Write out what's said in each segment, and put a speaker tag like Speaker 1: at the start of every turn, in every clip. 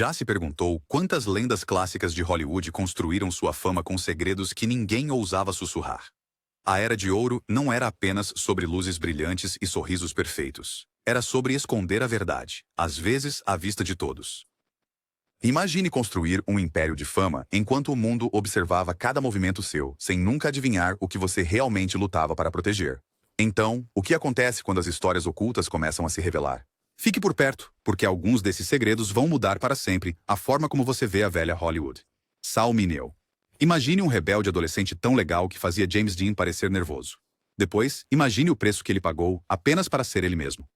Speaker 1: Já se perguntou quantas lendas clássicas de Hollywood construíram sua fama com segredos que ninguém ousava sussurrar? A Era de Ouro não era apenas sobre luzes brilhantes e sorrisos perfeitos. Era sobre esconder a verdade, às vezes à vista de todos. Imagine construir um império de fama enquanto o mundo observava cada movimento seu, sem nunca adivinhar o que você realmente lutava para proteger. Então, o que acontece quando as histórias ocultas começam a se revelar? Fique por perto, porque alguns desses segredos vão mudar para sempre a forma como você vê a velha Hollywood. Sal Mineo. Imagine um rebelde adolescente tão legal que fazia James Dean parecer nervoso. Depois, imagine o preço que ele pagou apenas para ser ele mesmo.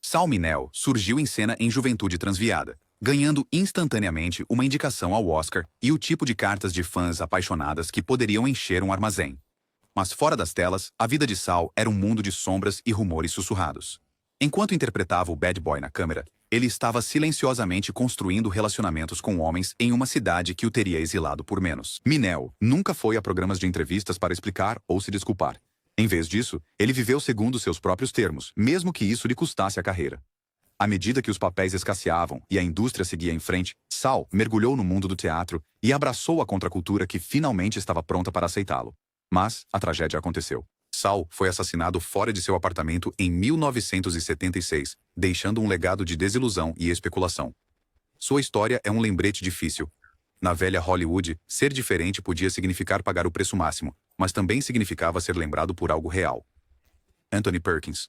Speaker 1: Sal Mineo surgiu em cena em juventude transviada, ganhando instantaneamente uma indicação ao Oscar e o tipo de cartas de fãs apaixonadas que poderiam encher um armazém. Mas fora das telas, a vida de Sal era um mundo de sombras e rumores sussurrados. Enquanto interpretava o bad boy na câmera, ele estava silenciosamente construindo relacionamentos com homens em uma cidade que o teria exilado por menos. Mineo nunca foi a programas de entrevistas para explicar ou se desculpar. Em vez disso, ele viveu segundo seus próprios termos, mesmo que isso lhe custasse a carreira. À medida que os papéis escasseavam e a indústria seguia em frente, Sal mergulhou no mundo do teatro e abraçou a contracultura que finalmente estava pronta para aceitá-lo. Mas a tragédia aconteceu. Sal foi assassinado fora de seu apartamento em 1976, deixando um legado de desilusão e especulação. Sua história é um lembrete difícil. Na velha Hollywood, ser diferente podia significar pagar o preço máximo, mas também significava ser lembrado por algo real. Anthony Perkins.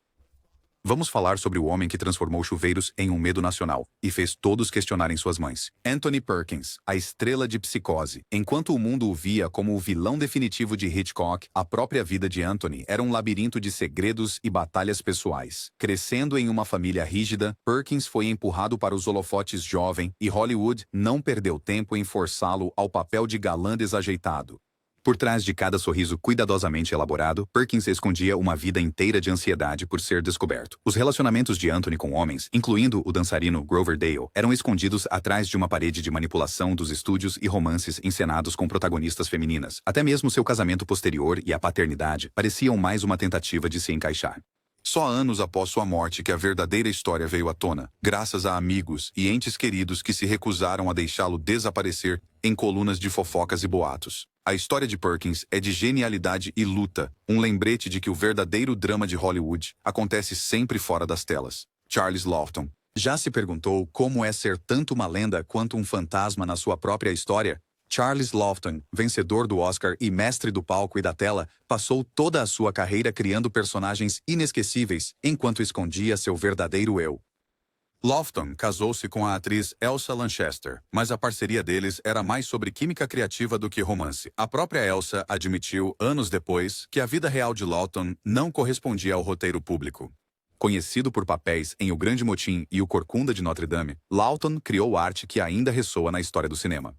Speaker 1: Vamos falar sobre o homem que transformou chuveiros em um medo nacional e fez todos questionarem suas mães. Anthony Perkins, a estrela de Psicose. Enquanto o mundo o via como o vilão definitivo de Hitchcock, a própria vida de Anthony era um labirinto de segredos e batalhas pessoais. Crescendo em uma família rígida, Perkins foi empurrado para os holofotes jovem e Hollywood não perdeu tempo em forçá-lo ao papel de galã desajeitado. Por trás de cada sorriso cuidadosamente elaborado, Perkins escondia uma vida inteira de ansiedade por ser descoberto. Os relacionamentos de Anthony com homens, incluindo o dançarino Grover Dale, eram escondidos atrás de uma parede de manipulação dos estúdios e romances encenados com protagonistas femininas. Até mesmo seu casamento posterior e a paternidade pareciam mais uma tentativa de se encaixar. Só anos após sua morte que a verdadeira história veio à tona, graças a amigos e entes queridos que se recusaram a deixá-lo desaparecer em colunas de fofocas e boatos. A história de Perkins é de genialidade e luta, um lembrete de que o verdadeiro drama de Hollywood acontece sempre fora das telas. Charles Laughton. Já se perguntou como é ser tanto uma lenda quanto um fantasma na sua própria história? Charles Laughton, vencedor do Oscar e mestre do palco e da tela, passou toda a sua carreira criando personagens inesquecíveis enquanto escondia seu verdadeiro eu. Laughton casou-se com a atriz Elsa Lanchester, mas a parceria deles era mais sobre química criativa do que romance. A própria Elsa admitiu, anos depois, que a vida real de Laughton não correspondia ao roteiro público. Conhecido por papéis em O Grande Motim e O Corcunda de Notre Dame, Laughton criou arte que ainda ressoa na história do cinema.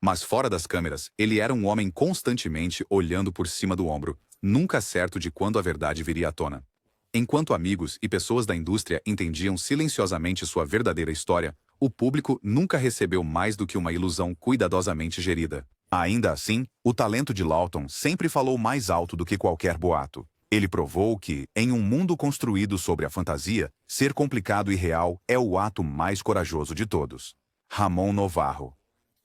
Speaker 1: Mas fora das câmeras, ele era um homem constantemente olhando por cima do ombro, nunca certo de quando a verdade viria à tona. Enquanto amigos e pessoas da indústria entendiam silenciosamente sua verdadeira história, o público nunca recebeu mais do que uma ilusão cuidadosamente gerida. Ainda assim, o talento de Laughton sempre falou mais alto do que qualquer boato. Ele provou que, em um mundo construído sobre a fantasia, ser complicado e real é o ato mais corajoso de todos. Ramon Novarro.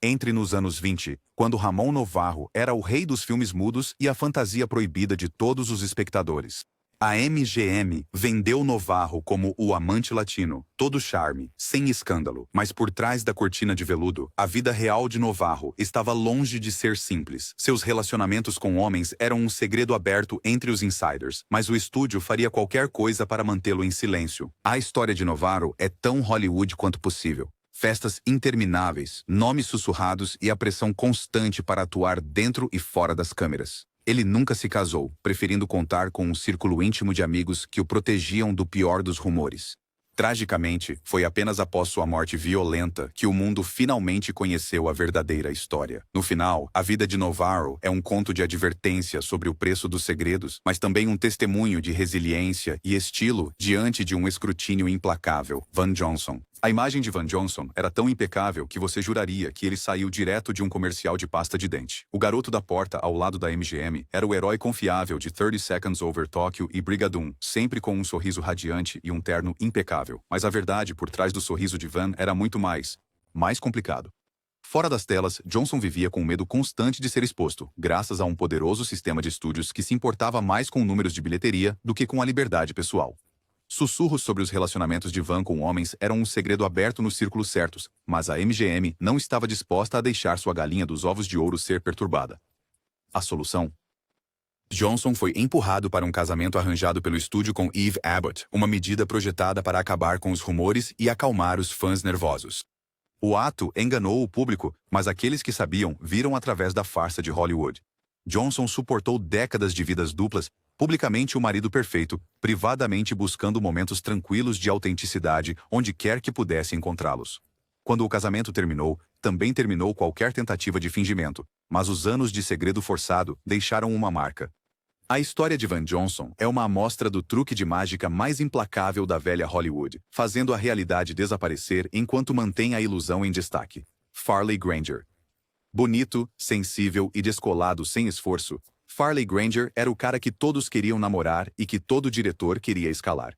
Speaker 1: Entre nos anos 20, quando Ramon Novarro era o rei dos filmes mudos e a fantasia proibida de todos os espectadores. A MGM vendeu Novarro como o amante latino, todo charme, sem escândalo. Mas por trás da cortina de veludo, a vida real de Novarro estava longe de ser simples. Seus relacionamentos com homens eram um segredo aberto entre os insiders, mas o estúdio faria qualquer coisa para mantê-lo em silêncio. A história de Novarro é tão Hollywood quanto possível. Festas intermináveis, nomes sussurrados e a pressão constante para atuar dentro e fora das câmeras. Ele nunca se casou, preferindo contar com um círculo íntimo de amigos que o protegiam do pior dos rumores. Tragicamente, foi apenas após sua morte violenta que o mundo finalmente conheceu a verdadeira história. No final, a vida de Novarro é um conto de advertência sobre o preço dos segredos, mas também um testemunho de resiliência e estilo diante de um escrutínio implacável. Van Johnson. A imagem de Van Johnson era tão impecável que você juraria que ele saiu direto de um comercial de pasta de dente. O garoto da porta ao lado da MGM era o herói confiável de 30 Seconds Over Tokyo e Brigadoon, sempre com um sorriso radiante e um terno impecável. Mas a verdade por trás do sorriso de Van era muito mais. mais complicado. Fora das telas, Johnson vivia com o medo constante de ser exposto, graças a um poderoso sistema de estúdios que se importava mais com números de bilheteria do que com a liberdade pessoal. Sussurros sobre os relacionamentos de Van com homens eram um segredo aberto nos círculos certos, mas a MGM não estava disposta a deixar sua galinha dos ovos de ouro ser perturbada. A solução? Johnson foi empurrado para um casamento arranjado pelo estúdio com Eve Abbott, uma medida projetada para acabar com os rumores e acalmar os fãs nervosos. O ato enganou o público, mas aqueles que sabiam viram através da farsa de Hollywood. Johnson suportou décadas de vidas duplas, publicamente o marido perfeito, privadamente buscando momentos tranquilos de autenticidade onde quer que pudesse encontrá-los. Quando o casamento terminou, também terminou qualquer tentativa de fingimento, mas os anos de segredo forçado deixaram uma marca. A história de Van Johnson é uma amostra do truque de mágica mais implacável da velha Hollywood, fazendo a realidade desaparecer enquanto mantém a ilusão em destaque. Farley Granger. Bonito, sensível e descolado sem esforço, Farley Granger era o cara que todos queriam namorar e que todo diretor queria escalar.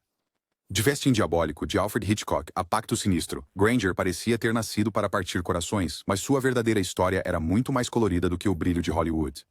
Speaker 1: De vesting diabólico de Alfred Hitchcock a Pacto Sinistro, Granger parecia ter nascido para partir corações, mas sua verdadeira história era muito mais colorida do que o brilho de Hollywood.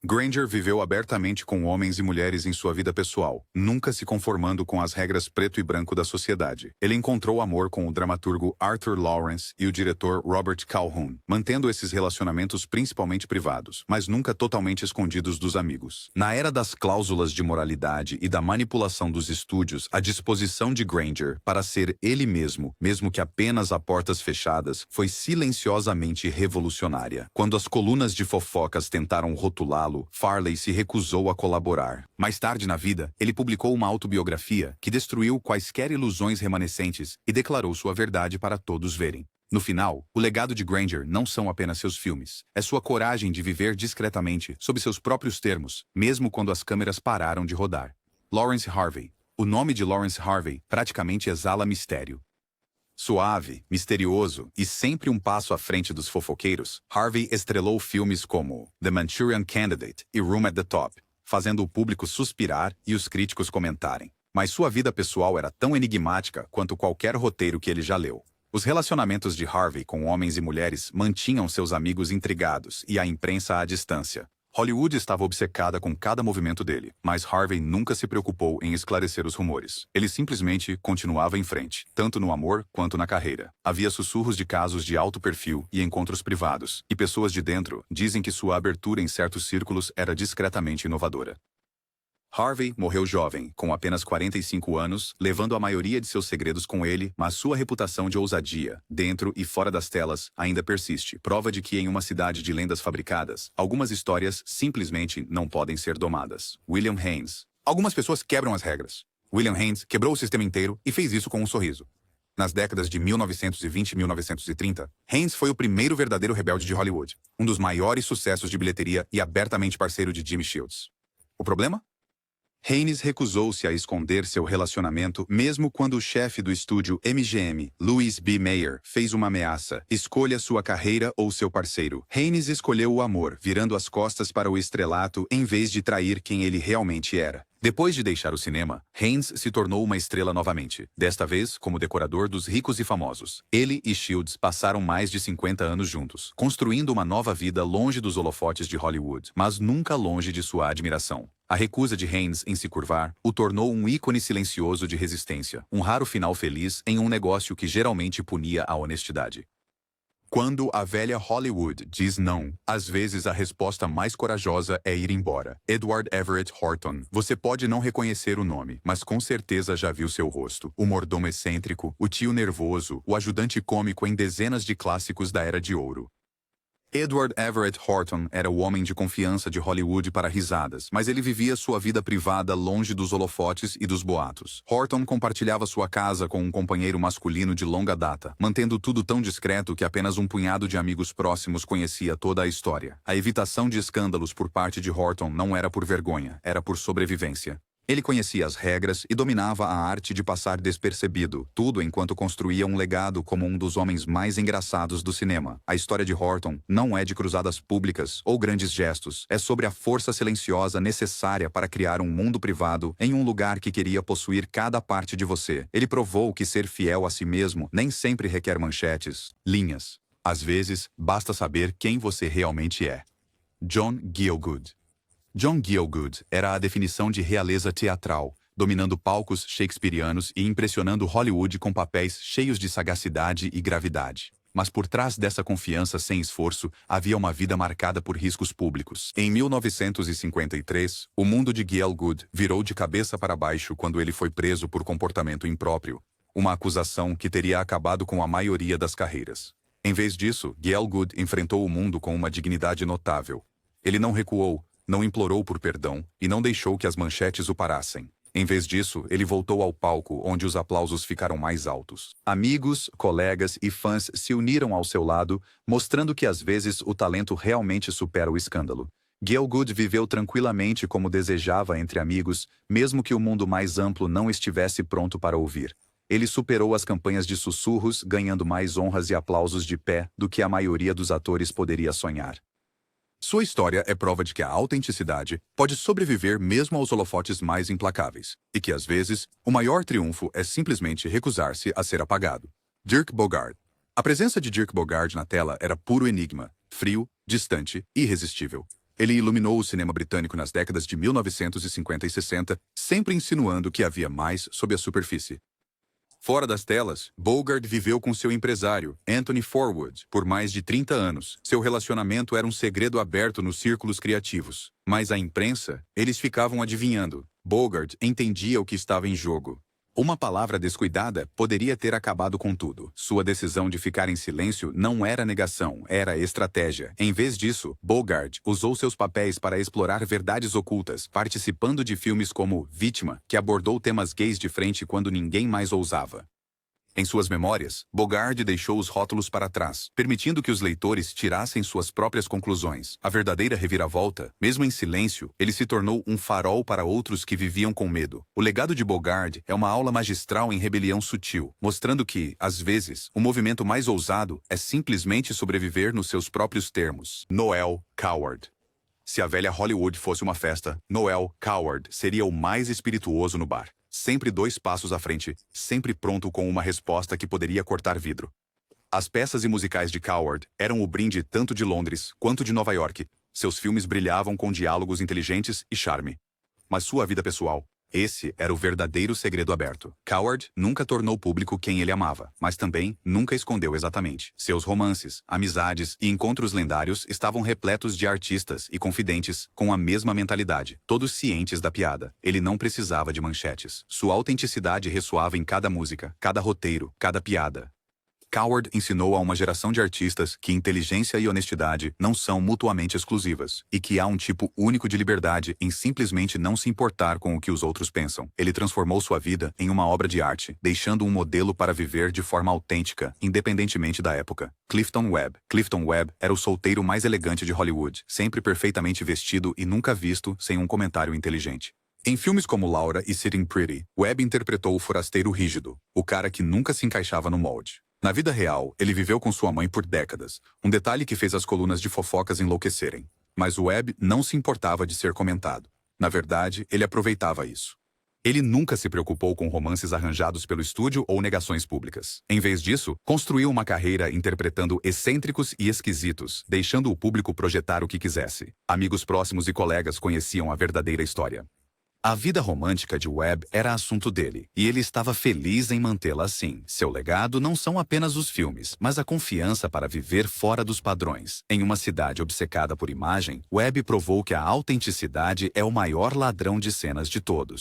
Speaker 1: Granger viveu abertamente com homens e mulheres em sua vida pessoal, nunca se conformando com as regras preto e branco da sociedade. Ele encontrou amor com o dramaturgo Arthur Lawrence e o diretor Robert Calhoun, mantendo esses relacionamentos principalmente privados, mas nunca totalmente escondidos dos amigos. Na era das cláusulas de moralidade e da manipulação dos estúdios, a disposição de Granger para ser ele mesmo, mesmo que apenas a portas fechadas, foi silenciosamente revolucionária. Quando as colunas de fofocas tentaram rotulá-lo, Farley se recusou a colaborar. Mais tarde na vida, ele publicou uma autobiografia que destruiu quaisquer ilusões remanescentes e declarou sua verdade para todos verem. No final, o legado de Granger não são apenas seus filmes, é sua coragem de viver discretamente, sob seus próprios termos, mesmo quando as câmeras pararam de rodar. Lawrence Harvey. O nome de Lawrence Harvey praticamente exala mistério. Suave, misterioso e sempre um passo à frente dos fofoqueiros, Harvey estrelou filmes como The Manchurian Candidate e Room at the Top, fazendo o público suspirar e os críticos comentarem. Mas sua vida pessoal era tão enigmática quanto qualquer roteiro que ele já leu. Os relacionamentos de Harvey com homens e mulheres mantinham seus amigos intrigados e a imprensa à distância. Hollywood estava obcecada com cada movimento dele, mas Harvey nunca se preocupou em esclarecer os rumores. Ele simplesmente continuava em frente, tanto no amor quanto na carreira. Havia sussurros de casos de alto perfil e encontros privados, e pessoas de dentro dizem que sua abertura em certos círculos era discretamente inovadora. Harvey morreu jovem, com apenas 45 anos, levando a maioria de seus segredos com ele, mas sua reputação de ousadia, dentro e fora das telas, ainda persiste, prova de que em uma cidade de lendas fabricadas, algumas histórias simplesmente não podem ser domadas. William Haynes. Algumas pessoas quebram as regras. William Haynes quebrou o sistema inteiro e fez isso com um sorriso. Nas décadas de 1920 e 1930, Haynes foi o primeiro verdadeiro rebelde de Hollywood, um dos maiores sucessos de bilheteria e abertamente parceiro de Jimmy Shields. O problema? Haynes recusou-se a esconder seu relacionamento mesmo quando o chefe do estúdio MGM, Louis B. Mayer, fez uma ameaça: escolha sua carreira ou seu parceiro. Haynes escolheu o amor, virando as costas para o estrelato em vez de trair quem ele realmente era. Depois de deixar o cinema, Haynes se tornou uma estrela novamente, desta vez como decorador dos ricos e famosos. Ele e Shields passaram mais de 50 anos juntos, construindo uma nova vida longe dos holofotes de Hollywood, mas nunca longe de sua admiração. A recusa de Haynes em se curvar o tornou um ícone silencioso de resistência, um raro final feliz em um negócio que geralmente punia a honestidade. Quando a velha Hollywood diz não, às vezes a resposta mais corajosa é ir embora. Edward Everett Horton. Você pode não reconhecer o nome, mas com certeza já viu seu rosto. O mordomo excêntrico, o tio nervoso, o ajudante cômico em dezenas de clássicos da Era de Ouro. Edward Everett Horton era o homem de confiança de Hollywood para risadas, mas ele vivia sua vida privada longe dos holofotes e dos boatos. Horton compartilhava sua casa com um companheiro masculino de longa data, mantendo tudo tão discreto que apenas um punhado de amigos próximos conhecia toda a história. A evitação de escândalos por parte de Horton não era por vergonha, era por sobrevivência. Ele conhecia as regras e dominava a arte de passar despercebido, tudo enquanto construía um legado como um dos homens mais engraçados do cinema. A história de Horton não é de cruzadas públicas ou grandes gestos, é sobre a força silenciosa necessária para criar um mundo privado em um lugar que queria possuir cada parte de você. Ele provou que ser fiel a si mesmo nem sempre requer manchetes, linhas. Às vezes, basta saber quem você realmente é. John Gielgud. John Gielgud era a definição de realeza teatral, dominando palcos shakespearianos e impressionando Hollywood com papéis cheios de sagacidade e gravidade. Mas por trás dessa confiança sem esforço, havia uma vida marcada por riscos públicos. Em 1953, o mundo de Gielgud virou de cabeça para baixo quando ele foi preso por comportamento impróprio, uma acusação que teria acabado com a maioria das carreiras. Em vez disso, Gielgud enfrentou o mundo com uma dignidade notável. Ele não recuou, não implorou por perdão e não deixou que as manchetes o parassem. Em vez disso, ele voltou ao palco, onde os aplausos ficaram mais altos. Amigos, colegas e fãs se uniram ao seu lado, mostrando que às vezes o talento realmente supera o escândalo. Gielgud viveu tranquilamente como desejava entre amigos, mesmo que o mundo mais amplo não estivesse pronto para ouvir. Ele superou as campanhas de sussurros, ganhando mais honras e aplausos de pé do que a maioria dos atores poderia sonhar. Sua história é prova de que a autenticidade pode sobreviver mesmo aos holofotes mais implacáveis, e que, às vezes, o maior triunfo é simplesmente recusar-se a ser apagado. Dirk Bogarde. A presença de Dirk Bogarde na tela era puro enigma, frio, distante e irresistível. Ele iluminou o cinema britânico nas décadas de 1950 e 60, sempre insinuando que havia mais sob a superfície. Fora das telas, Bogarde viveu com seu empresário, Anthony Forwood, por mais de 30 anos. Seu relacionamento era um segredo aberto nos círculos criativos. Mas a imprensa, eles ficavam adivinhando. Bogarde entendia o que estava em jogo. Uma palavra descuidada poderia ter acabado com tudo. Sua decisão de ficar em silêncio não era negação, era estratégia. Em vez disso, Bogarde usou seus papéis para explorar verdades ocultas, participando de filmes como Vítima, que abordou temas gays de frente quando ninguém mais ousava. Em suas memórias, Bogarde deixou os rótulos para trás, permitindo que os leitores tirassem suas próprias conclusões. A verdadeira reviravolta, mesmo em silêncio, ele se tornou um farol para outros que viviam com medo. O legado de Bogarde é uma aula magistral em rebelião sutil, mostrando que, às vezes, o movimento mais ousado é simplesmente sobreviver nos seus próprios termos. Noel Coward. Se a velha Hollywood fosse uma festa, Noel Coward seria o mais espirituoso no bar. Sempre 2 passos à frente, sempre pronto com uma resposta que poderia cortar vidro. As peças e musicais de Coward eram o brinde tanto de Londres quanto de Nova York. Seus filmes brilhavam com diálogos inteligentes e charme. Mas sua vida pessoal, esse era o verdadeiro segredo aberto. Coward nunca tornou público quem ele amava, mas também nunca escondeu exatamente. Seus romances, amizades e encontros lendários estavam repletos de artistas e confidentes com a mesma mentalidade, todos cientes da piada. Ele não precisava de manchetes. Sua autenticidade ressoava em cada música, cada roteiro, cada piada. Coward ensinou a uma geração de artistas que inteligência e honestidade não são mutuamente exclusivas, e que há um tipo único de liberdade em simplesmente não se importar com o que os outros pensam. Ele transformou sua vida em uma obra de arte, deixando um modelo para viver de forma autêntica, independentemente da época. Clifton Webb. Clifton Webb era o solteiro mais elegante de Hollywood, sempre perfeitamente vestido e nunca visto sem um comentário inteligente. Em filmes como Laura e Sitting Pretty, Webb interpretou o forasteiro rígido, o cara que nunca se encaixava no molde. Na vida real, ele viveu com sua mãe por décadas, um detalhe que fez as colunas de fofocas enlouquecerem. Mas Webb não se importava de ser comentado. Na verdade, ele aproveitava isso. Ele nunca se preocupou com romances arranjados pelo estúdio ou negações públicas. Em vez disso, construiu uma carreira interpretando excêntricos e esquisitos, deixando o público projetar o que quisesse. Amigos próximos e colegas conheciam a verdadeira história. A vida romântica de Webb era assunto dele, e ele estava feliz em mantê-la assim. Seu legado não são apenas os filmes, mas a confiança para viver fora dos padrões. Em uma cidade obcecada por imagem, Webb provou que a autenticidade é o maior ladrão de cenas de todos.